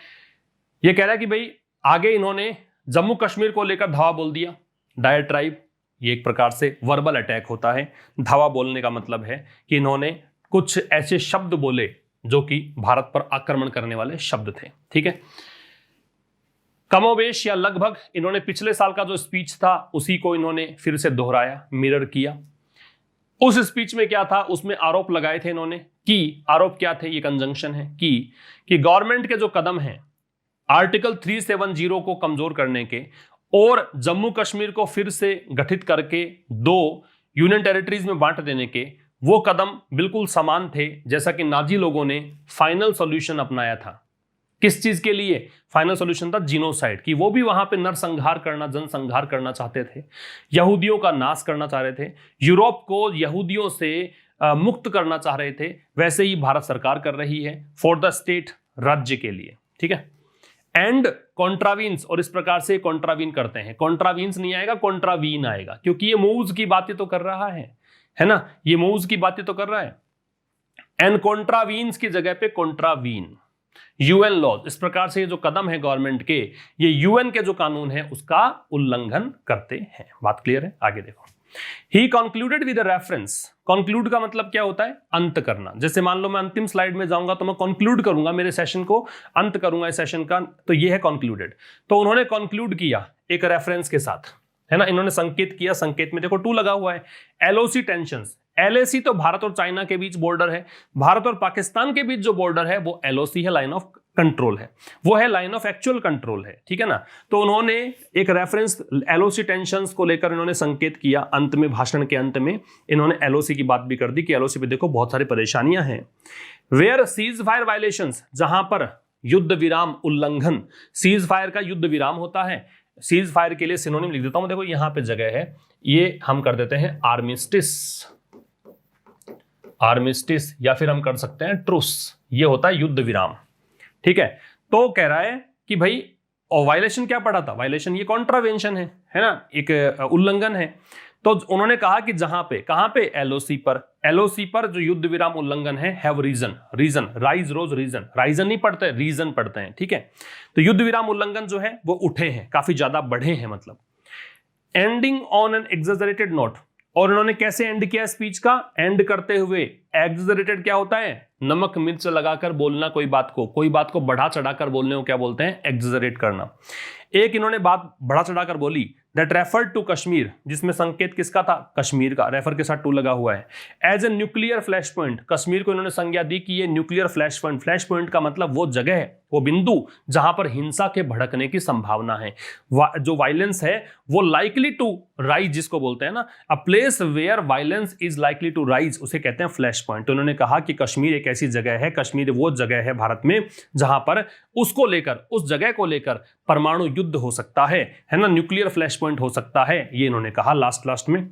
ये कह रहा है कि भाई आगे इन्होंने जम्मू कश्मीर को लेकर धावा बोल दिया, डायट्राइब, ये एक प्रकार से वर्बल अटैक होता है। धावा बोलने का मतलब है कि इन्होंने कुछ ऐसे शब्द बोले जो कि भारत पर आक्रमण करने वाले शब्द थे। ठीक है, कमोवेश या लगभग इन्होंने पिछले साल का जो स्पीच था उसी को इन्होंने फिर से दोहराया, मिरर किया। उस स्पीच में क्या था, उसमें आरोप लगाए थे इन्होंने, कि आरोप क्या थे, ये कंजंक्शन है, कि गवर्नमेंट के जो कदम हैं आर्टिकल 370 को कमजोर करने के और जम्मू कश्मीर को फिर से गठित करके 2 यूनियन टेरिटरीज में बांट देने के, वो कदम बिल्कुल समान थे जैसा कि नाजी लोगों ने फाइनल सॉल्यूशन अपनाया था। किस चीज के लिए फाइनल सॉल्यूशन था, जीनोसाइड, कि वो भी वहां पे नरसंहार करना, जनसंहार करना चाहते थे, यहूदियों का नाश करना चाह रहे थे, यूरोप को यहूदियों से मुक्त करना चाह रहे थे। वैसे ही भारत सरकार कर रही है फॉर द स्टेट, राज्य के लिए। ठीक है, एंड कॉन्ट्रावीन्स, और इस प्रकार से कॉन्ट्रावीन करते हैं। कॉन्ट्रावीन्स नहीं आएगा, कॉन्ट्रावीन आएगा, क्योंकि ये मूव्स की बातें तो कर रहा है ना, ये मूव्स की बातें तो कर रहा है। एंड कॉन्ट्रावीन्स की जगह पे कॉन्ट्रावीन, यूएन लॉज, इस प्रकार से ये जो कदम है गवर्नमेंट के, ये यूएन के जो कानून है उसका उल्लंघन करते हैं। बात क्लियर है, आगे देखो। ही कंक्लूडेड विद रेफरेंस। कंक्लूड का मतलब क्या होता है? अंत करना। जैसे मान लो मैं अंतिम स्लाइड में जाऊंगा तो मैं कंक्लूड करूंगा मेरे सेशन को, अंत करूंगा इस सेशन का, तो ये है कंक्लूडेड। तो उन्होंने कंक्लूड किया एक रेफरेंस के साथ, है ना, इन्होंने संकेत किया, संकेत में देखो टू लगा हुआ है। एलओसी टेंशंस, एलएसी तो भारत और चाइना के बीच बॉर्डर है, भारत और पाकिस्तान के बीच जो बॉर्डर है वो एलओसी है, लाइन ऑफ कंट्रोल है, वो है लाइन ऑफ एक्चुअल कंट्रोल है, ठीक है ना। तो उन्होंने एक रेफरेंस एलओसी टेंशंस को लेकर इन्होंने संकेत किया, अंत में, भाषण के अंत में इन्होंने एलओसी की बात भी कर दी कि एलओसी पे देखो बहुत सारी परेशानियां हैं। वेयर सीज फायर वायलेशंस, जहां पर युद्ध विराम उल्लंघन, सीज फायर का युद्ध विराम होता है, सीज फायर के लिए सिनोनिम लिख देता हूं, देखो यहां पे जगह है, ये हम कर देते हैं आर्मिस्टिस, आर्मिस्टिस, या फिर हम कर सकते हैं ट्रूस, ये होता है युद्ध विराम, ठीक है। तो कह रहा है कि भाई, और वायलेशन क्या पढ़ा था? वायलेशन ये कॉन्ट्रावेंशन है ना, एक उल्लंघन है। तो उन्होंने कहा कि जहां पे, कहां पे? एलओसी पर, एलओसी पर जो युद्ध विराम उल्लंघन है, have risen, risen, rise rose risen, risen नहीं पढ़ते, रीजन पढ़ते हैं, ठीक है। तो युद्ध विराम उल्लंघन जो है वो उठे हैं, काफी ज्यादा बढ़े हैं, मतलब ending on an exaggerated note. और उन्होंने कैसे एंड किया स्पीच का? एंड करते हुए, एग्जैजरेटेड क्या होता है? नमक मिर्च लगाकर बोलना, कोई बात को बढ़ा चढ़ाकर बोलने को क्या बोलते हैं? एग्जैजरेट करना। एक इन्होंने बात बढ़ा चढ़ाकर बोली, दैट रेफर्ड टू कश्मीर, जिसमें संकेत किसका था? कश्मीर का, रेफर के साथ टू लगा हुआ है। As a nuclear flashpoint, Kashmir को इन्होंने संज्ञा दी कि ये nuclear flashpoint, flashpoint का मतलब वो जगह है, वो बिंदु जहां पर हिंसा के भड़कने की संभावना है, जो वायलेंस है वो लाइकली टू राइज, जिसको बोलते हैं ना, a place where violence is likely to rise, उसे कहते हैं फ्लैश पॉइंट। तो उन्होंने कहा कि कश्मीर एक ऐसी जगह है, कश्मीर वो जगह है भारत में जहां पर उसको लेकर, उस जगह को लेकर परमाणु युद्ध हो सकता है ना, न्यूक्लियर फ्लैश पॉइंट हो सकता है, ये इन्होंने कहा लास्ट में।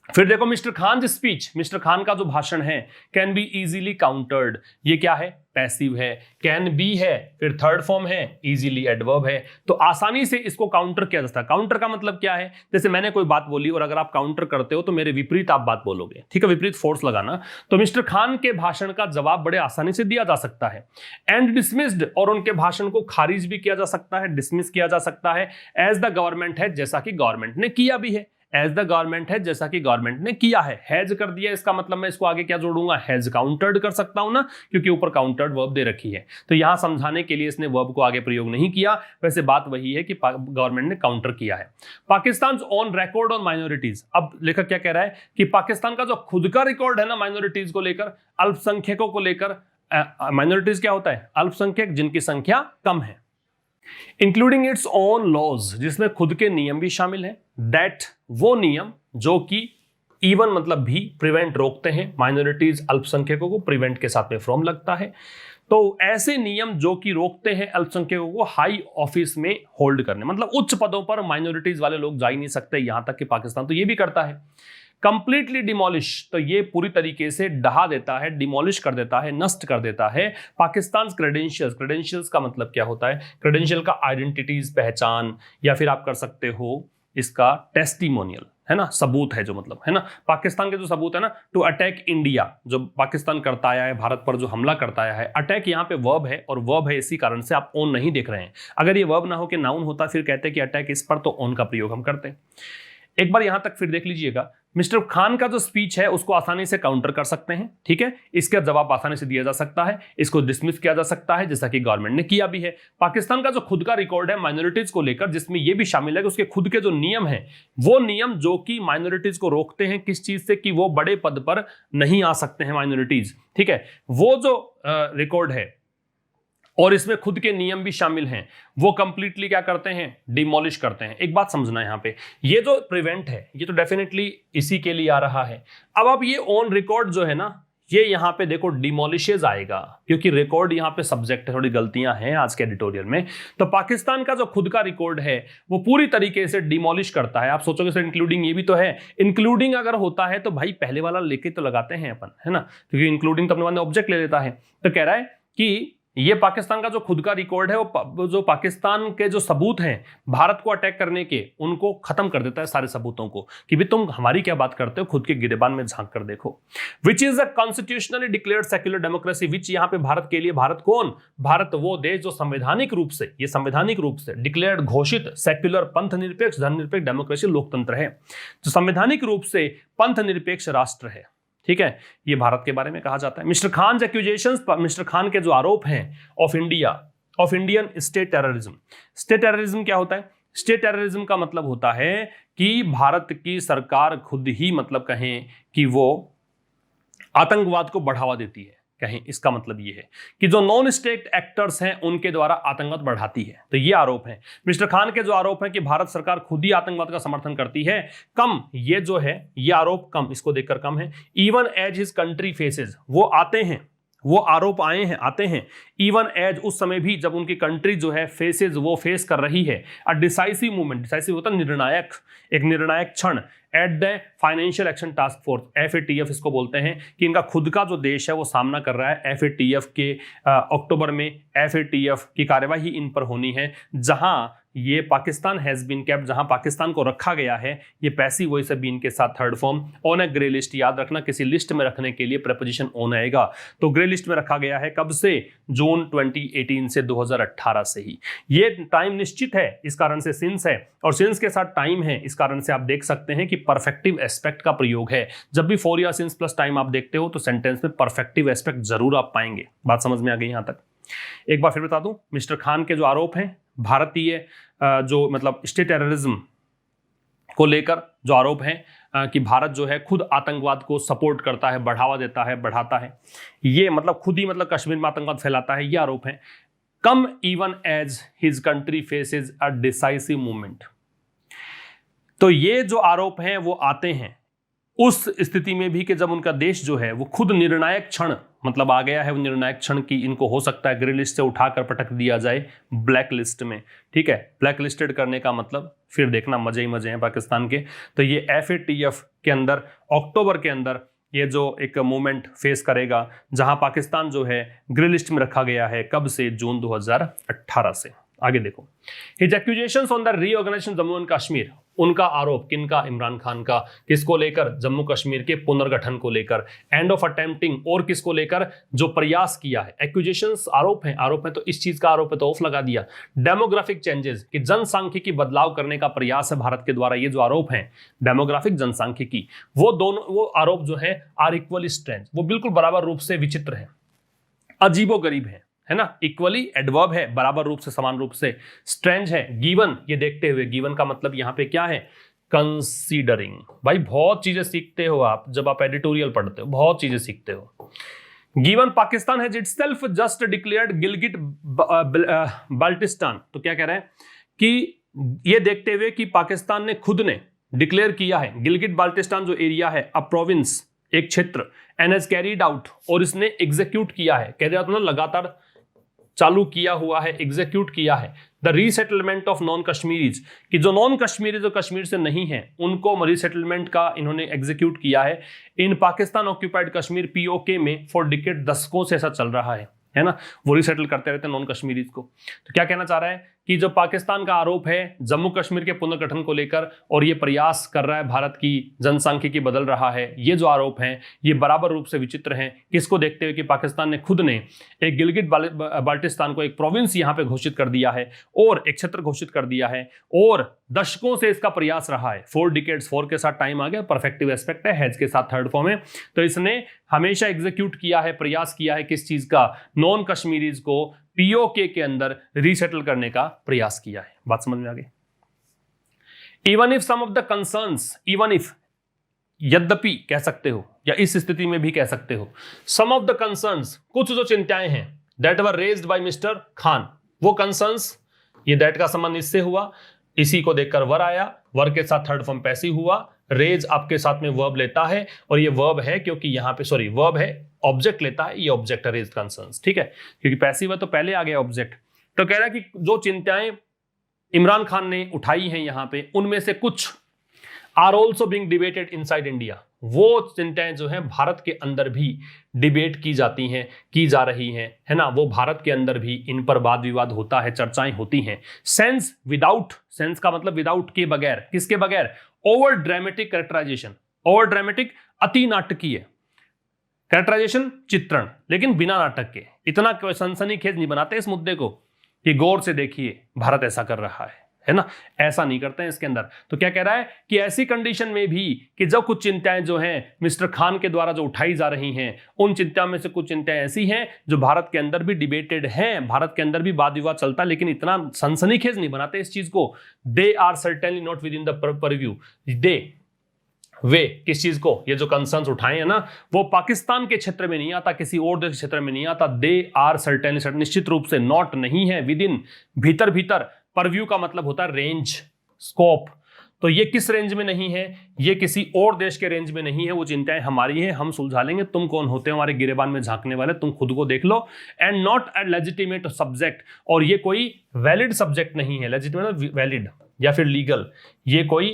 फिर देखो mister Khan speech, mister Khan का जो भाषण है, कैन बी इजीली काउंटर्ड, ये क्या है? पैसिव है। कैन बी है, फिर थर्ड फॉर्म है, इजीली एडवर्ब है, तो आसानी से इसको काउंटर किया जा सकता है। काउंटर का मतलब क्या है? जैसे मैंने कोई बात बोली और अगर आप काउंटर करते हो तो मेरे विपरीत आप बात बोलोगे, ठीक है, विपरीत फोर्स लगाना। तो मिस्टर खान के भाषण का जवाब बड़े आसानी से दिया जा सकता है। एंड डिसमिस्ड, और उनके भाषण को खारिज भी किया जा सकता है, डिसमिस किया जा सकता है। एज द गवर्नमेंट है, जैसा कि गवर्नमेंट ने किया भी है, एज द गवर्नमेंट है, जैसा कि गवर्नमेंट ने किया है। हैज कर दिया, इसका मतलब मैं इसको आगे क्या जोड़ूंगा? हैज काउंटर्ड कर सकता हूं ना, क्योंकि ऊपर काउंटर्ड वर्ब दे रखी है। तो यहां समझाने के लिए इसने वर्ब को आगे प्रयोग नहीं किया, वैसे बात वही है कि गवर्नमेंट ने काउंटर किया है। Pakistan on record on minorities, अब लेखक क्या कह रहा है कि पाकिस्तान का जो खुद का रिकॉर्ड है ना माइनॉरिटीज को लेकर, अल्पसंख्यकों को लेकर, माइनॉरिटीज क्या होता है? अल्पसंख्यक जिनकी संख्या कम है। इंक्लूडिंग इट्स ओन लॉज, जिसमें खुद के नियम भी शामिल हैं। दैट, वो नियम जो कि इवन मतलब भी, प्रिवेंट रोकते हैं, माइनॉरिटीज अल्पसंख्यकों को, प्रिवेंट के साथ में फ्रॉम लगता है। तो ऐसे नियम जो कि रोकते हैं अल्पसंख्यकों को हाई ऑफिस में होल्ड करने, मतलब उच्च पदों पर माइनॉरिटीज वाले लोग जा ही नहीं सकते, यहां तक कि पाकिस्तान तो ये भी करता है। कंप्लीटली डिमोलिश, तो ये पूरी तरीके से ढहा देता है, डिमोलिश कर देता है, नष्ट कर देता है पाकिस्तान क्रेडेंशियल्स। क्रेडेंशियल्स का मतलब क्या होता है? क्रेडेंशियल का आइडेंटिटीज, पहचान, या फिर आप कर सकते हो इसका टेस्टिमोनियल, है ना, सबूत है जो, मतलब है ना, पाकिस्तान के जो सबूत है ना, टू अटैक इंडिया, जो पाकिस्तान करता आया है, भारत पर जो हमला करता आया है। अटैक यहाँ पे वर्ब है, और वर्ब है इसी कारण से आप ओन नहीं देख रहे हैं। अगर ये वर्ब ना हो कि नाउन होता, फिर कहते हैं कि अटैक इस पर, तो ओन का प्रयोग हम करते हैं। एक बार यहां तक फिर देख लीजिएगा, मिस्टर खान का जो स्पीच है उसको आसानी से काउंटर कर सकते हैं, ठीक है, इसका जवाब आसानी से दिया जा सकता है, इसको डिसमिस किया जा सकता है, जैसा कि गवर्नमेंट ने किया भी है। पाकिस्तान का जो खुद का रिकॉर्ड है माइनॉरिटीज को लेकर, जिसमें यह भी शामिल है कि उसके खुद के जो नियम है, वो नियम जो कि माइनॉरिटीज को रोकते हैं किस चीज से, कि वो बड़े पद पर नहीं आ सकते हैं माइनॉरिटीज, ठीक है, वो जो रिकॉर्ड है और इसमें खुद के नियम भी शामिल हैं, वो कंप्लीटली क्या करते हैं? डिमोलिश करते हैं। एक बात समझना यहां पे, ये जो प्रिवेंट है ये तो डेफिनेटली इसी के लिए आ रहा है। अब आप ये ऑन रिकॉर्ड जो है ना, ये यहां पे देखो डिमोलिशेज आएगा, क्योंकि रिकॉर्ड यहां पे सब्जेक्ट है, थोड़ी गलतियां हैं आज के एडिटोरियल में। तो पाकिस्तान का जो खुद का रिकॉर्ड है वो पूरी तरीके से डिमोलिश करता है। आप सोचोगे सर इंक्लूडिंग ये भी तो है, इंक्लूडिंग अगर होता है तो भाई पहले वाला लेके तो लगाते हैं अपन, है ना, क्योंकि इंक्लूडिंग तो अपने ऑब्जेक्ट ले लेता है। तो कह रहा है कि ये पाकिस्तान का जो खुद का रिकॉर्ड है, वो जो पाकिस्तान के जो सबूत हैं भारत को अटैक करने के, उनको खत्म कर देता है सारे सबूतों को, कि भी तुम हमारी क्या बात करते हो, खुद के गिरेबान में झांक कर देखो। Which is a constitutionally declared secular democracy, which यहाँ पे भारत के लिए, भारत कौन, भारत वो देश जो संवैधानिक रूप से, ये संवैधानिक रूप से डिक्लेयर्ड घोषित सेक्युलर पंथ निरपेक्ष धर्मनिरपेक्ष डेमोक्रेसी लोकतंत्र है, जो संवैधानिक रूप से पंथ निरपेक्ष राष्ट्र है। ठीक है, ये भारत के बारे में कहा जाता है। Mister Khan accusations, mister Khan के जो आरोप हैं of Indian state terrorism. State terrorism क्या होता है? स्टेट टेररिज्म का मतलब होता है कि भारत की सरकार खुद ही मतलब कहें कि वो आतंकवाद को बढ़ावा देती है, कहें इसका मतलब ये है कि जो नॉन स्टेट एक्टर्स हैं उनके द्वारा आतंकवाद बढ़ाती है। तो ये आरोप है मिस्टर खान के। जो आरोप है कि भारत सरकार खुद ही आतंकवाद का समर्थन करती है, कम, ये जो है ये आरोप कम, इसको देखकर कम है। Even as his country faces, वो आते हैं, वो आरोप आए हैं, आते हैं इवन एज, उस समय भी जब उनकी कंट्री जो है फेसेस, वो फेस कर रही है अ डिसाइसिव मूवमेंट, डिसाइसिव होता है निर्णायक, एक निर्णायक क्षण, at the financial action task force, FATF इसको बोलते हैं, कि इनका खुद का जो देश है वो सामना कर रहा है। FATF के अक्टूबर में FATF की कार्यवाही इन पर होनी है, जहां ये पाकिस्तान हैज बीन केप्ट, जहां पाकिस्तान को रखा गया है, ये पैसिव वॉइस है बीन के साथ third form, on A grey list. याद रखना, किसी लिस्ट में रखने के लिए प्रेपोजिशन ऑन आएगा, तो ग्रे लिस्ट में रखा गया है। कब से? जून 2018 से 2018 से ही। ये टाइम निश्चित है, इस कारण से सिंस है, और सिंस के साथ टाइम है, इस कारण से आप देख सकते हैं कि परफेक्टिव एस्पेक्ट का प्रयोग है। जब भी फॉर या सिंस प्लस टाइम आप देखते हो तो सेंटेंस में परफेक्टिव एस्पेक्ट जरूर आप पाएंगे। बात समझ में आ गई यहां तक? एक बार फिर बता दूं, मिस्टर खान के जो आरोप हैं भारतीय जो मतलब स्टेट टेररिज्म को लेकर जो आरोप हैं कि भारत जो है खुद आतंकवाद को सपोर्ट करता है, बढ़ावा देता है, बढ़ाता है, ये मतलब खुद ही मतलब कश्मीर में आतंकवाद फैलाता है, ये आरोप है। Come even as his country faces a decisive movement, तो ये जो आरोप हैं वो आते हैं उस स्थिति में भी कि जब उनका देश जो है वो खुद निर्णायक क्षण मतलब आ गया है, वो निर्णायक क्षण की इनको हो सकता है ग्रे लिस्ट से उठाकर पटक दिया जाए ब्लैक लिस्ट में। ठीक है, ब्लैक लिस्टेड करने का मतलब फिर देखना मजे ही मजे हैं पाकिस्तान के। तो ये FATF के अंदर अक्टूबर के अंदर ये जो एक मूवमेंट फेस करेगा, जहां पाकिस्तान जो है ग्रे लिस्ट में रखा गया है, कब से? जून 2018 से। आगे देखो, his accusations on the reorganisation Jammu and Kashmir, उनका आरोप किनका? इमरान खान का। किसको लेकर? जम्मू कश्मीर के पुनर्गठन को लेकर। एंड ऑफ अटेम्प्टिंग, और किसको लेकर? जो प्रयास किया है। एक्यूजेशंस आरोप है तो इस चीज का आरोप है तो ऑफ लगा दिया। डेमोग्राफिक चेंजेस, कि जनसांख्यिकी बदलाव करने का प्रयास है भारत के द्वारा, ये जो आरोप है डेमोग्राफिक जनसांख्यिकी, वो दोनों वो आरोप जो है आर इक्वली स्ट्रेंज, वो बिल्कुल बराबर रूप से विचित्र है, अजीबोगरीब है ना। इक्वली एडवर्ब है, बराबर रूप से, समान रूप से। स्ट्रेंज है, गिवन, ये देखते हुए, गिवन का मतलब यहां पे क्या है? कंसीडरिंग। भाई बहुत चीजें सीखते हो आप जब आप एडिटोरियल पढ़ते हो, बहुत चीजें सीखते हो। Given Pakistan has itself just declared Gilgit Baltistan, तो क्या कह रहे हैं कि ये देखते हुए कि पाकिस्तान ने खुद ने डिक्लेयर किया है गिलगिट बाल्टिस्तान जो एरिया है, अ प्रोविंस, एक क्षेत्र, एंड हैज कैरीड आउट, और इसने एग्जीक्यूट किया है, कह रहा था ना लगातार चालू किया हुआ है, एग्जीक्यूट किया है, the resettlement of non Kashmiris, कि जो नॉन कश्मीरी जो कश्मीर से नहीं है उनको रीसेटलमेंट का इन्होंने एग्जीक्यूट किया है इन पाकिस्तान ऑक्यूपाइड कश्मीर POK में फॉर डिकेड, दशकों से ऐसा चल रहा है ना, वो रीसेटल करते रहते हैं नॉन कश्मीरीज को। तो क्या कहना चाह रहा है कि जो पाकिस्तान का आरोप है जम्मू कश्मीर के पुनर्गठन को लेकर और ये प्रयास कर रहा है भारत की जनसांख्यिकी बदल रहा है, ये जो आरोप हैं ये बराबर रूप से विचित्र हैं। किसको देखते हुए? कि पाकिस्तान ने खुद ने एक गिलगिट बाल्टिस्तान को एक प्रोविंस यहाँ पे घोषित कर दिया है और एक क्षेत्र घोषित कर दिया है, और दशकों से इसका प्रयास रहा है। 4 डिकेड्स, 4 के साथ टाइम आ गया, परफेक्टिव एस्पेक्ट है, हैज के साथ थर्ड फॉर्म है, तो इसने हमेशा एग्जीक्यूट किया है, प्रयास किया है किस चीज का? नॉन कश्मीरीज को POK के अंदर रीसेटल करने का प्रयास किया है। बात समझ में आ गई? Even if some of the concerns, even if, यद्यपि कह सकते हो या इस स्थिति में भी कह सकते हो, सम ऑफ द कंसर्न्स, कुछ जो चिंताएं हैं, that were raised bye mister Khan, वो कंसर्न्स, ये दैट का संबंध इससे हुआ, इसी को देखकर वर आया, वर के साथ थर्ड फॉर्म पैसिव हुआ, रेज आपके साथ में वर्ब लेता है, और ये वर्ब है क्योंकि यहां पे सॉरी वर्ब है, ऑब्जेक्ट लेता है, ये ऑब्जेक्ट है रेज कंसर्न्स। ठीक है, क्योंकि पैसिव है तो पहले आ गया ऑब्जेक्ट। तो कह रहा है कि जो चिंताएं इमरान खान ने उठाई हैं यहां पे, उनमें से कुछ are also being debated inside India, वो चिंताएं जो हैं भारत के अंदर भी डिबेट की जाती हैं, की जा रही हैं, है ना, वो भारत के अंदर भी इन पर वाद विवाद होता है, चर्चाएं होती हैं। सेंस विदाउट, सेंस का मतलब विदाउट के बगैर, किसके बगैर, overdramatic characterisation, overdramatic अति नाटकीय कैरेक्टराइजेशन, चित्रण, लेकिन बिना नाटक के। इतना सनसनीखेज नहीं बनाते इस मुद्दे को कि गौर से देखिए भारत ऐसा कर रहा है ना, ऐसा नहीं करते हैं इसके अंदर। तो क्या कह रहा है कि ऐसी कंडीशन में भी कि जब कुछ चिंताएं जो हैं मिस्टर खान के द्वारा जो उठाई जा रही हैं, उन चिंताओं में से कुछ चिंताएं ऐसी हैं जो भारत के अंदर भी डिबेटेड हैं, भारत के अंदर भी वाद विवाद चलता है, लेकिन इतना सनसनीखेज नहीं बनाते इस चीज को। They are certainly not within the purview, they, वे किस चीज को, ये जो कंसर्न्स उठाए हैं ना, वो पाकिस्तान के क्षेत्र में नहीं आता, किसी और देश के क्षेत्र में नहीं आता। दे आर सर्टेनली, निश्चित रूप से, नॉट नहीं है, विद इन, भीतर भीतर, परव्यू का मतलब होता है रेंज, स्कोप। तो ये किस रेंज में नहीं है, ये किसी और देश के रेंज में नहीं है, वो चिंताएं हमारी हैं, हम सुलझा लेंगे, तुम कौन होते हो हमारे गिरेबान में झांकने वाले, तुम खुद को देख लो। And not a legitimate subject, और ये कोई वैलिड सब्जेक्ट नहीं है, लेजिटिमेट वैलिड या फिर लीगल, ये कोई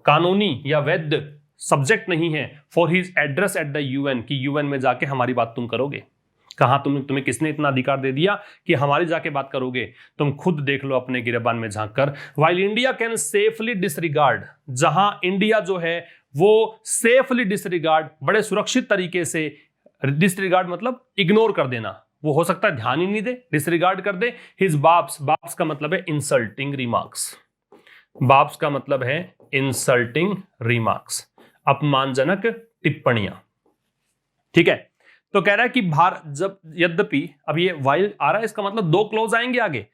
कानूनी या वैध सब्जेक्ट नहीं है for his address at the UN, कि यूएन में जाके हमारी बात तुम करोगे। कहां तुम्हें किसने इतना अधिकार दे दिया कि हमारी जाके बात करोगे, तुम खुद देख लो अपने गिरेबान में झांक कर। While India can safely disregard, जहां इंडिया जो है वो सेफली डिसरिगार्ड, बड़े सुरक्षित तरीके से, डिसरिगार्ड मतलब इग्नोर कर देना, वो हो सकता है ध्यान ही नहीं दे, डिसरिगार्ड कर दे, हिज बाप्स, बाप्स का मतलब है इंसल्टिंग रिमार्क्स, बाप्स का मतलब है इंसल्टिंग रिमार्क्स, अपमानजनक टिप्पणियां, ठीक है। तो कह रहा है कि भारत जब, यद्यपि, अब ये वाइल आ रहा है, इसका मतलब दो क्लोज आएंगे आगे,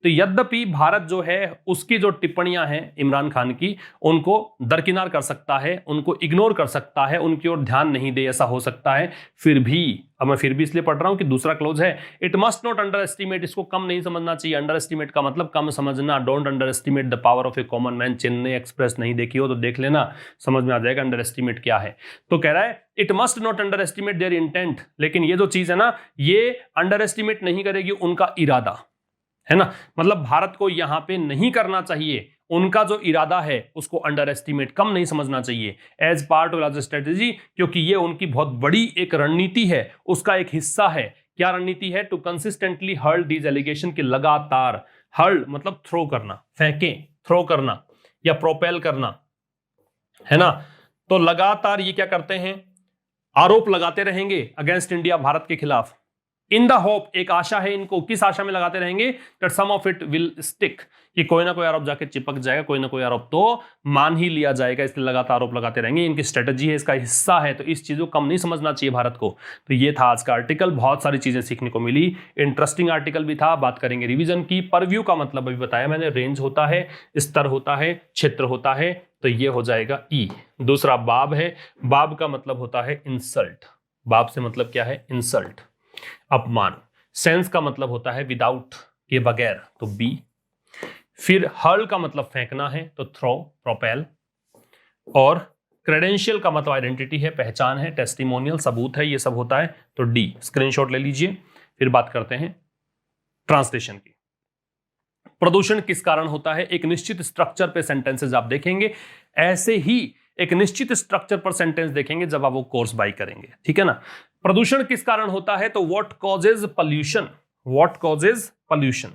तो यद्यपि भारत जो है उसकी जो टिप्पणियां हैं इमरान खान की, उनको दरकिनार कर सकता है, उनको इग्नोर कर सकता है, उनकी ओर ध्यान नहीं दे, ऐसा हो सकता है। फिर भी, अब मैं फिर भी इसलिए पढ़ रहा हूं कि दूसरा क्लोज है, it must not under estimate, इसको कम नहीं समझना चाहिए। अंडर एस्टिमेट का मतलब कम समझना, don't under estimate the power of A common man. Chennai express नहीं देखी हो तो देख लेना, समझ में आ जाएगा अंडर एस्टिमेट क्या है। तो कह रहा है it must not underestimate their intent, लेकिन ये जो चीज है ना, ये अंडर एस्टिमेट नहीं करेगी उनका इरादा, है ना, मतलब भारत को यहां पे नहीं करना चाहिए, उनका जो इरादा है उसको अंडर एस्टिमेट, कम नहीं समझना चाहिए, एज पार्ट ऑफ स्ट्रेटेजी, क्योंकि ये उनकी बहुत बड़ी एक रणनीति है, उसका एक हिस्सा है। क्या रणनीति है? To consistently hurl these allegation, की लगातार, हर्ल मतलब थ्रो करना, फेंके, थ्रो करना या प्रोपेल करना, है ना। तो लगातार ये क्या करते हैं, आरोप लगाते रहेंगे अगेंस्ट इंडिया, भारत के खिलाफ, इन द होप, एक आशा है इनको, किस आशा में लगाते रहेंगे, that some of it will stick, कि कोई ना कोई आरोप जाके चिपक जाएगा, कोई ना कोई आरोप तो मान ही लिया जाएगा, इसलिए लगातार आरोप लगाते रहेंगे, इनकी स्ट्रेटजी है, इसका हिस्सा है। तो इस चीज को कम नहीं समझना चाहिए भारत को। तो ये था आज का आर्टिकल, बहुत सारी चीजें सीखने को मिली, इंटरेस्टिंग आर्टिकल भी था। बात करेंगे रिवीजन की। परव्यू का मतलब अभी बताया मैंने, रेंज होता है, स्तर होता है, क्षेत्र होता है, तो ये हो जाएगा ई। दूसरा बाब है, बाब का मतलब होता है इंसल्ट, बाब से मतलब क्या है, इंसल्ट, अपमान। सेंस का मतलब होता है विदाउट, के बगैर, तो बी। फिर हर्ल का मतलब फेंकना है, तो थ्रो, प्रोपेल। और क्रेडेंशियल का मतलब आइडेंटिटी है, पहचान है, टेस्टिमोनियल, सबूत है, ये सब होता है, तो डी। स्क्रीनशॉट ले लीजिए। फिर बात करते हैं ट्रांसलेशन की। प्रदूषण किस कारण होता है, एक निश्चित स्ट्रक्चर पे सेंटेंसेस आप देखेंगे, ऐसे ही एक निश्चित स्ट्रक्चर पर सेंटेंस देखेंगे जब आप वो कोर्स बाय करेंगे, ठीक है ना। प्रदूषण किस कारण होता है, तो what causes pollution, what causes pollution.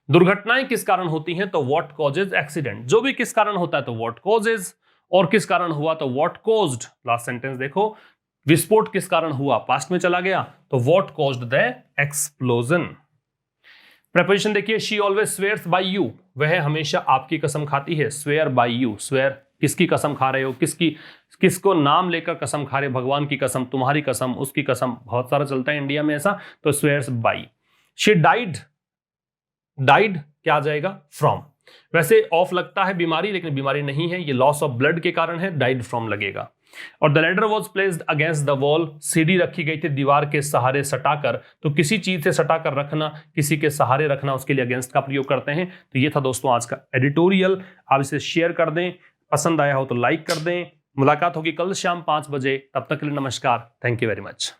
दुर्घटनाएं किस कारण होती हैं, तो व्हाट कॉजेज एक्सीडेंट। जो भी किस कारण होता है तो व्हाट कॉजेज, और किस कारण हुआ तो व्हाट कॉज्ड। लास्ट सेंटेंस देखो, विस्फोट किस कारण हुआ, पास्ट में चला गया, तो what caused the explosion. Preposition देखिए, she always swears by you, वह हमेशा आपकी कसम खाती है, स्वेयर बाय यू, स्वेयर किसकी कसम खा रहे हो, किसको नाम लेकर कसम खा रहे, भगवान की कसम, तुम्हारी कसम, उसकी कसम, बहुत सारा चलता है इंडिया में ऐसा, तो swears by. She died, died क्या आ जाएगा, फ्रॉम। वैसे ऑफ लगता है बीमारी, लेकिन बीमारी नहीं है, ये लॉस ऑफ ब्लड के कारण है, डाइड फ्रॉम लगेगा। और the ladder was placed against the wall, सीढ़ी रखी गई थी दीवार के सहारे सटाकर, तो किसी चीज से सटाकर रखना, किसी के सहारे रखना, उसके लिए अगेंस्ट का प्रयोग करते हैं। तो ये था दोस्तों आज का एडिटोरियल, आप इसे शेयर कर दें, पसंद आया हो तो लाइक कर दें। मुलाकात होगी कल शाम 5 बजे, तब तक के लिए नमस्कार, थैंक यू वेरी मच।